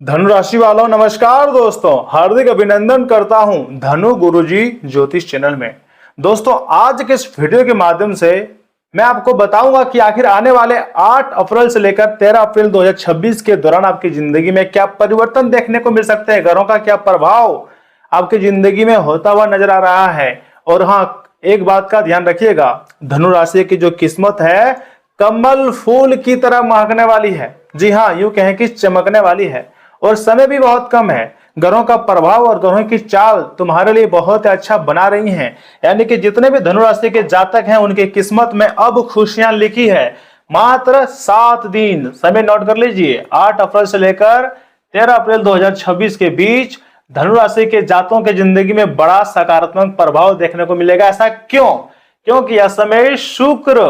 धनु राशि वालों नमस्कार दोस्तों, हार्दिक अभिनंदन करता हूं धनु गुरुजी ज्योतिष चैनल में। दोस्तों आज के इस वीडियो के माध्यम से मैं आपको बताऊंगा कि आखिर आने वाले 8 अप्रैल से लेकर 13 अप्रैल 2026 के दौरान आपकी जिंदगी में क्या परिवर्तन देखने को मिल सकते हैं, ग्रहों का क्या प्रभाव आपकी जिंदगी में होता हुआ नजर आ रहा है। और हाँ, एक बात का ध्यान रखिएगा, धनु राशि की जो किस्मत है कमल फूल की तरह महकने वाली है। जी हाँ, यूं कहें कि चमकने वाली है और समय भी बहुत कम है। ग्रहों का प्रभाव और ग्रहों की चाल तुम्हारे लिए बहुत अच्छा बना रही हैं। यानी कि जितने भी धनु राशि के जातक हैं उनकी किस्मत में अब खुशियां लिखी है। मात्र 7 दिन समय नोट कर लीजिए, 8 अप्रैल से लेकर 13 अप्रैल 2026 के बीच धनु राशि के जातकों के जिंदगी में बड़ा सकारात्मक प्रभाव देखने को मिलेगा। ऐसा क्यों? क्योंकि यह समय शुक्र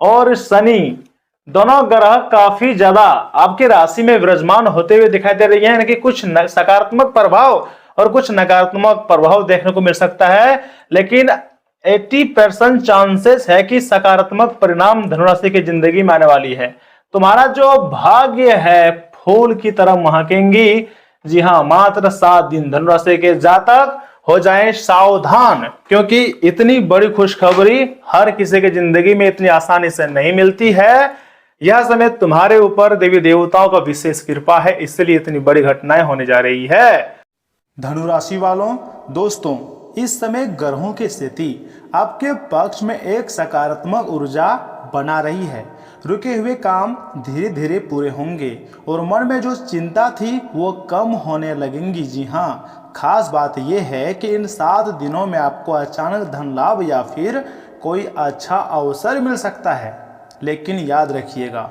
और शनि दोनों ग्रह काफी ज्यादा आपकी राशि में विराजमान होते हुए दिखाई दे रही हैं। यानी कि कुछ सकारात्मक प्रभाव और कुछ नकारात्मक प्रभाव देखने को मिल सकता है, लेकिन 80% चांसेस है कि सकारात्मक परिणाम धनुराशि की जिंदगी में आने वाली है। तुम्हारा जो भाग्य है फूल की तरह महकेंगी। जी हाँ, मात्र 7 दिन धनुराशि के जातक हो जाएं सावधान, क्योंकि इतनी बड़ी खुशखबरी हर किसी की जिंदगी में इतनी आसानी से नहीं मिलती है। यह समय तुम्हारे ऊपर देवी देवताओं का विशेष कृपा है, इसलिए इतनी बड़ी घटनाएं होने जा रही है। धनु राशि वालों, दोस्तों इस समय ग्रहों की स्थिति आपके पक्ष में एक सकारात्मक ऊर्जा बना रही है। रुके हुए काम धीरे धीरे पूरे होंगे और मन में जो चिंता थी वो कम होने लगेंगी। जी हाँ, खास बात यह है कि इन 7 दिनों में आपको अचानक धन लाभ या फिर कोई अच्छा अवसर मिल सकता है। लेकिन याद रखिएगा,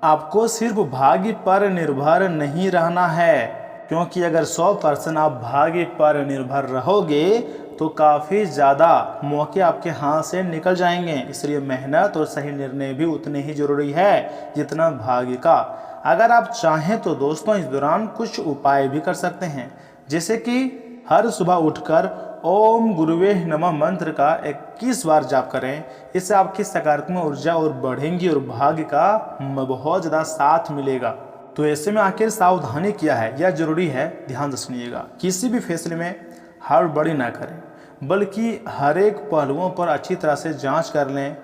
आपको सिर्फ भाग्य पर निर्भर नहीं रहना है, क्योंकि अगर 100% आप भाग्य पर निर्भर रहोगे तो काफ़ी ज़्यादा मौके आपके हाथ से निकल जाएंगे। इसलिए मेहनत और सही निर्णय भी उतने ही जरूरी है जितना भाग्य का। अगर आप चाहें तो दोस्तों इस दौरान कुछ उपाय भी कर सकते हैं, जैसे कि हर सुबह उठकर ओम गुरुवे नमः मंत्र का 21 बार जाप करें। इससे आपकी सकारात्मक ऊर्जा और बढ़ेंगी और भाग्य का बहुत ज़्यादा साथ मिलेगा। तो ऐसे में आखिर सावधानी क्या है, यह जरूरी है, ध्यान से सुनिएगा। किसी भी फैसले में हड़बड़ी ना करें, बल्कि हर एक पहलुओं पर अच्छी तरह से जांच कर लें,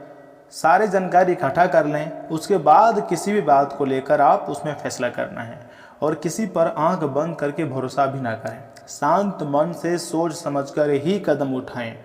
सारी जानकारी इकट्ठा कर लें। उसके बाद किसी भी बात को लेकर आप उसमें फैसला करना है और किसी पर आंख बंद करके भरोसा भी ना करें। शांत मन से सोच समझकर ही कदम उठाएं।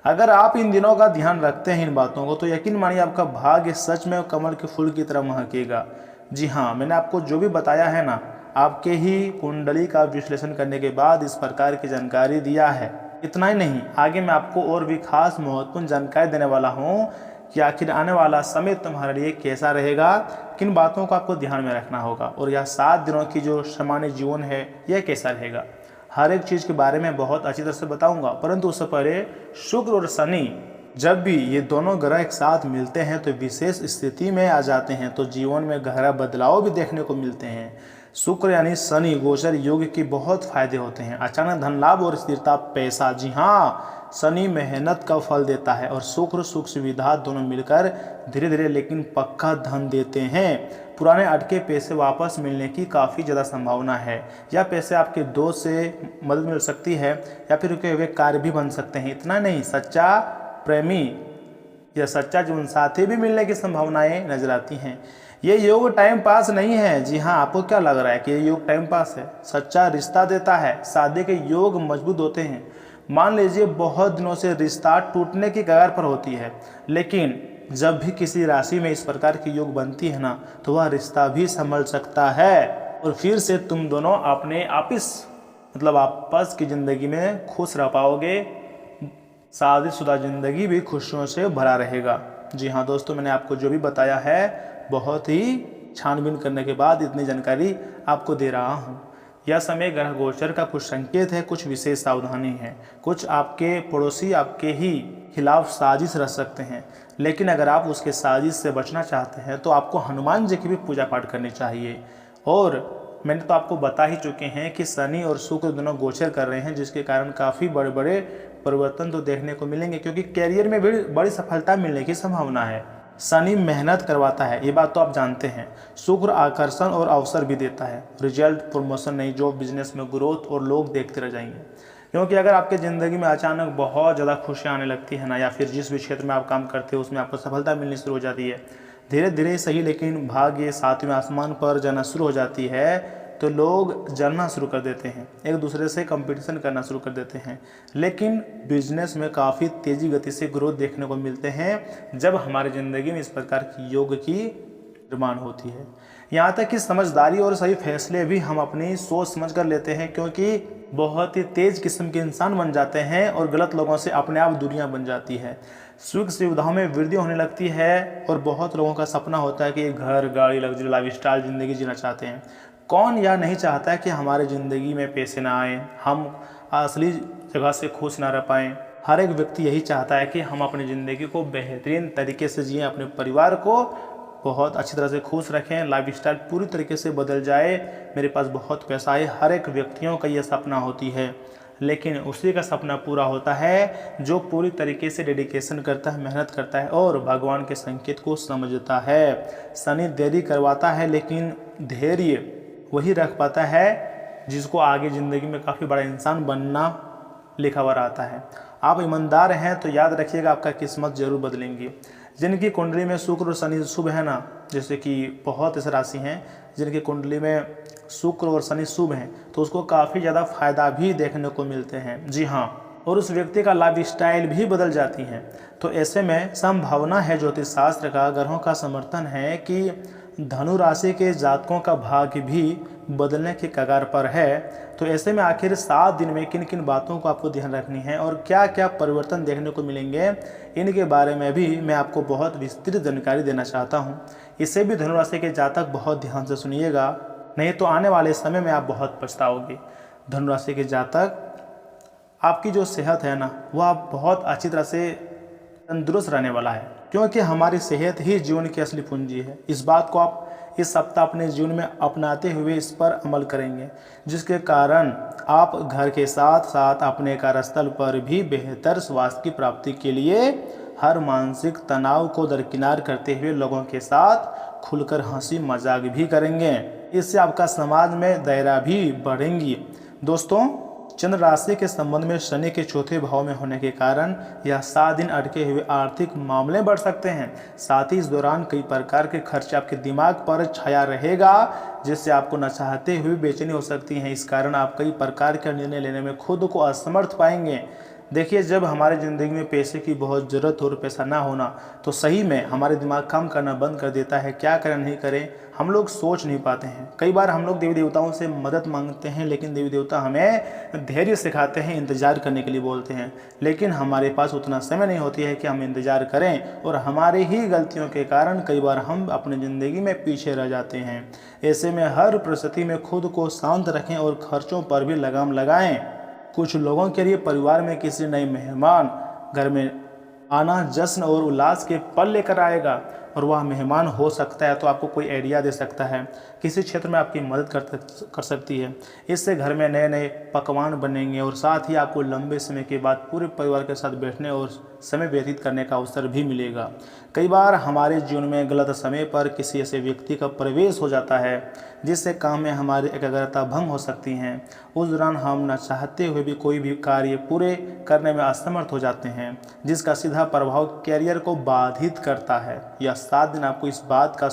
अगर आप इन दिनों का ध्यान रखते हैं इन बातों को, तो यकीन मानिए आपका भाग्य सच में कमल के फूल की तरह महकेगा। जी हाँ, मैंने आपको जो भी बताया है ना, आपके ही कुंडली का विश्लेषण करने के बाद इस प्रकार की जानकारी दिया है। इतना ही नहीं, आगे मैं आपको और भी खास महत्वपूर्ण जानकारी देने वाला हूँ कि आखिर आने वाला समय तुम्हारे लिए कैसा रहेगा, किन बातों को आपको ध्यान में रखना होगा, और यह 7 दिनों की जो सामान्य जीवन है यह कैसा रहेगा। हर एक चीज़ के बारे में बहुत अच्छी तरह से बताऊंगा। परंतु उससे पहले शुक्र और शनि जब भी ये दोनों ग्रह एक साथ मिलते हैं तो विशेष स्थिति में आ जाते हैं, तो जीवन में गहरा बदलाव भी देखने को मिलते हैं। शुक्र यानी शनि गोचर योग के बहुत फायदे होते हैं, अचानक धन लाभ और स्थिरता, पैसा। जी हाँ, शनि मेहनत का फल देता है और शुक्र सुख सुविधा दोनों मिलकर धीरे धीरे लेकिन पक्का धन देते हैं। पुराने अटके पैसे वापस मिलने की काफ़ी ज़्यादा संभावना है, या पैसे आपके दोस्त से मदद मिल सकती है, या फिर रुके हुए कार्य भी बन सकते हैं। इतना नहीं, सच्चा प्रेमी या सच्चा जीवन साथी भी मिलने की संभावनाएं नजर आती हैं। ये योग टाइम पास नहीं है। जी हाँ, आपको क्या लग रहा है कि ये योग टाइम पास है? सच्चा रिश्ता देता है। शादी के योग मजबूत होते हैं। मान लीजिए बहुत दिनों से रिश्ता टूटने की कगार पर होती है, लेकिन जब भी किसी राशि में इस प्रकार की योग बनती है ना, तो वह रिश्ता भी संभल सकता है और फिर से तुम दोनों अपने आपस की जिंदगी में खुश रह पाओगे। शादीशुदा जिंदगी भी खुशियों से भरा रहेगा। जी हाँ दोस्तों, मैंने आपको जो भी बताया है बहुत ही छानबीन करने के बाद इतनी जानकारी आपको दे रहा हूँ। यह समय ग्रह गोचर का कुछ संकेत है, कुछ विशेष सावधानी है। कुछ आपके पड़ोसी आपके ही खिलाफ साजिश रच सकते हैं, लेकिन अगर आप उसके साजिश से बचना चाहते हैं तो आपको हनुमान जी की भी पूजा पाठ करनी चाहिए। और मैंने तो आपको बता ही चुके हैं कि शनि और शुक्र दोनों गोचर कर रहे हैं, जिसके कारण काफ़ी बड़े बड़े परिवर्तन तो देखने को मिलेंगे, क्योंकि कैरियर में भी बड़ी सफलता मिलने की संभावना है। शनि मेहनत करवाता है, ये बात तो आप जानते हैं। शुक्र आकर्षण और अवसर भी देता है, रिजल्ट, प्रमोशन, नई जॉब, बिजनेस में ग्रोथ, और लोग देखते रह जाएंगे। क्योंकि अगर आपके ज़िंदगी में अचानक बहुत ज़्यादा खुशियाँ आने लगती है ना, या फिर जिस भी क्षेत्र में आप काम करते हो उसमें आपको सफलता मिलनी शुरू हो जाती है, धीरे धीरे सही लेकिन भाग्य सातवें आसमान पर जाना शुरू हो जाती है, तो लोग जलना शुरू कर देते हैं, एक दूसरे से कंपटीशन करना शुरू कर देते हैं। लेकिन बिजनेस में काफ़ी तेज़ी गति से ग्रोथ देखने को मिलते हैं जब हमारी ज़िंदगी में इस प्रकार की योग की निर्माण होती है। यहाँ तक कि समझदारी और सही फैसले भी हम अपनी सोच समझ कर लेते हैं, क्योंकि बहुत ही तेज किस्म के इंसान बन जाते हैं और गलत लोगों से अपने आप दूरियां बन जाती है। सुख सुविधाओं में वृद्धि होने लगती है और बहुत लोगों का सपना होता है कि घर, गाड़ी, लग्जरी लाइफस्टाइल ज़िंदगी जीना चाहते हैं। कौन यह नहीं चाहता है कि हमारे ज़िंदगी में पैसे ना आए, हम असली जगह से खुश ना रह पाएँ। हर एक व्यक्ति यही चाहता है कि हम अपनी ज़िंदगी को बेहतरीन तरीके से जिएं, अपने परिवार को बहुत अच्छी तरह से खुश रखें, लाइफस्टाइल पूरी तरीके से बदल जाए, मेरे पास बहुत पैसा आए। हर एक व्यक्तियों का ये सपना होती है, लेकिन उसी का सपना पूरा होता है जो पूरी तरीके से डेडिकेशन करता है, मेहनत करता है और भगवान के संकेत को समझता है। शनि देरी करवाता है, लेकिन धैर्य वही रख पाता है जिसको आगे ज़िंदगी में काफ़ी बड़ा इंसान बनना लिखा हुआ रहता है। आप ईमानदार हैं तो याद रखिएगा आपका किस्मत जरूर बदलेंगी। जिनकी कुंडली में शुक्र और शनि शुभ है ना, जैसे कि बहुत ऐसे राशि हैं जिनकी कुंडली में शुक्र और शनि शुभ हैं, तो उसको काफ़ी ज़्यादा फायदा भी देखने को मिलते हैं। जी हाँ, और उस व्यक्ति का लाइफ स्टाइल भी बदल जाती हैं। तो ऐसे में संभावना है, ज्योतिष शास्त्र का, ग्रहों का समर्थन है कि धनु राशि के जातकों का भाग्य भी बदलने के कगार पर है। तो ऐसे में आखिर 7 दिन में किन किन बातों को आपको ध्यान रखनी है और क्या क्या परिवर्तन देखने को मिलेंगे, इनके बारे में भी मैं आपको बहुत विस्तृत जानकारी देना चाहता हूं। इसे भी धनु राशि के जातक बहुत ध्यान से सुनिएगा, नहीं तो आने वाले समय में आप बहुत पछताओगे। धनु राशि के जातक, आपकी जो सेहत है ना, वह आप बहुत अच्छी तरह से तंदुरुस्त रहने वाला है, क्योंकि हमारी सेहत ही जीवन की असली पूंजी है। इस बात को आप इस सप्ताह अपने जीवन में अपनाते हुए इस पर अमल करेंगे, जिसके कारण आप घर के साथ साथ अपने कार्यस्थल पर भी बेहतर स्वास्थ्य की प्राप्ति के लिए हर मानसिक तनाव को दरकिनार करते हुए लोगों के साथ खुलकर हंसी मजाक भी करेंगे। इससे आपका समाज में दायरा भी बढ़ेंगी। दोस्तों, चंद्र राशि के संबंध में शनि के चौथे भाव में होने के कारण यह 7 दिन अटके हुए आर्थिक मामले बढ़ सकते हैं। साथ ही इस दौरान कई प्रकार के खर्चे आपके दिमाग पर छाया रहेगा, जिससे आपको न चाहते हुए बेचैनी हो सकती है। इस कारण आप कई प्रकार के निर्णय लेने में खुद को असमर्थ पाएंगे। देखिए, जब हमारे ज़िंदगी में पैसे की बहुत ज़रूरत हो और पैसा ना होना, तो सही में हमारे दिमाग काम करना बंद कर देता है। क्या करें नहीं करें हम लोग सोच नहीं पाते हैं। कई बार हम लोग देवी देवताओं से मदद मांगते हैं, लेकिन देवी देवता हमें धैर्य सिखाते हैं, इंतज़ार करने के लिए बोलते हैं, लेकिन हमारे पास उतना समय नहीं होती है कि हम इंतज़ार करें, और हमारी ही गलतियों के कारण कई बार हम अपनी ज़िंदगी में पीछे रह जाते हैं। ऐसे में हर परिस्थिति में खुद को शांत रखें और खर्चों पर भी लगाम लगाएं। कुछ लोगों के लिए परिवार में किसी नए मेहमान घर में आना जश्न और उल्लास के पल लेकर आएगा, और वह मेहमान हो सकता है तो आपको कोई आइडिया दे सकता है, किसी क्षेत्र में आपकी मदद कर सकती है। इससे घर में नए नए पकवान बनेंगे और साथ ही आपको लंबे समय के बाद पूरे परिवार के साथ बैठने और समय व्यतीत करने का अवसर भी मिलेगा। कई बार हमारे जीवन में गलत समय पर किसी ऐसे व्यक्ति का प्रवेश हो जाता है जिससे काम में हमारी एकाग्रता भंग हो सकती हैं। उस दौरान हम न चाहते हुए भी कोई भी कार्य पूरे करने में असमर्थ हो जाते हैं, जिसका सीधा प्रभाव कैरियर को बाधित करता है। यह 7 दिन आपको इस बात का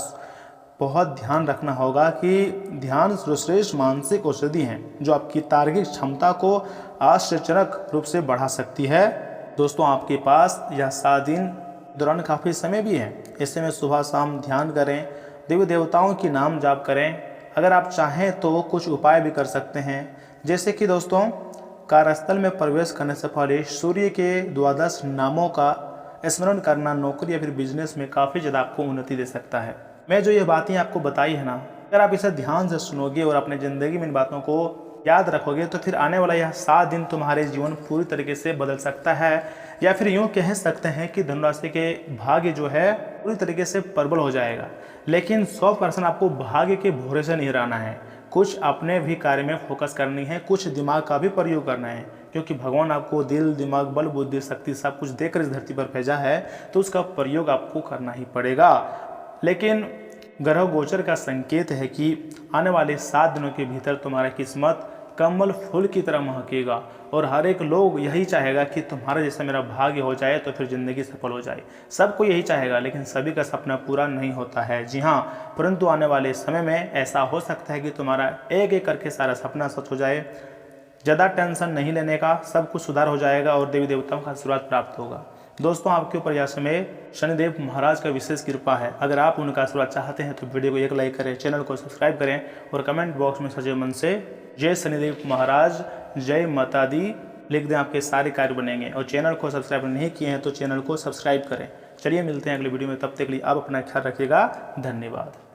बहुत ध्यान रखना होगा कि ध्यान सर्वश्रेष्ठ मानसिक औषधि है जो आपकी तार्किक क्षमता को आश्चर्यजनक रूप से बढ़ा सकती है। दोस्तों, आपके पास यह 7 दिन दौरान काफ़ी समय भी है। ऐसे में सुबह शाम ध्यान करें, देवी देवताओं की नाम जाप करें। अगर आप चाहें तो कुछ उपाय भी कर सकते हैं, जैसे कि दोस्तों, कार्यस्थल में प्रवेश करने से पहले सूर्य के 12 नामों का स्मरण करना नौकरी या फिर बिजनेस में काफ़ी ज़्यादा आपको उन्नति दे सकता है। मैं जो ये बातें आपको बताई है ना, अगर आप इसे ध्यान से सुनोगे और अपने ज़िंदगी में इन बातों को याद रखोगे तो फिर आने वाला यह 7 दिन तुम्हारे जीवन पूरी तरीके से बदल सकता है, या फिर यूँ कह सकते हैं कि धनु राशि के भाग्य जो है पूरी तरीके से प्रबल हो जाएगा। लेकिन 100% आपको भाग्य के भरोसे नहीं रहना है, कुछ अपने भी कार्य में फोकस करनी है, कुछ दिमाग का भी प्रयोग करना है, क्योंकि भगवान आपको दिल, दिमाग, बल, बुद्धि, शक्ति सब कुछ देकर इस धरती पर भेजा है, तो उसका प्रयोग आपको करना ही पड़ेगा। लेकिन ग्रह गोचर का संकेत है कि आने वाले 7 दिनों के भीतर तुम्हारा किस्मत कमल फूल की तरह महकेगा और हर एक लोग यही चाहेगा कि तुम्हारा जैसा मेरा भाग्य हो जाए तो फिर ज़िंदगी सफल हो जाए। सबको यही चाहेगा, लेकिन सभी का सपना पूरा नहीं होता है। जी हाँ, परंतु आने वाले समय में ऐसा हो सकता है कि तुम्हारा एक एक करके सारा सपना सच हो जाए। ज़्यादा टेंशन नहीं लेने का, सब कुछ सुधार हो जाएगा और देवी देवताओं का आशीर्वाद प्राप्त होगा। दोस्तों, आपके ऊपर यह समय शनिदेव महाराज का विशेष कृपा है। अगर आप उनका आशीर्वाद चाहते हैं तो वीडियो को एक लाइक करें, चैनल को सब्सक्राइब करें और कमेंट बॉक्स में सजे मन से जय शनिदेव महाराज, जय माता दी लिख दें। आपके सारे कार्य बनेंगे। और चैनल को सब्सक्राइब नहीं किए हैं तो चैनल को सब्सक्राइब करें। चलिए मिलते हैं अगले वीडियो में, तब तक के लिए आप अपना ख्याल रखिएगा। धन्यवाद।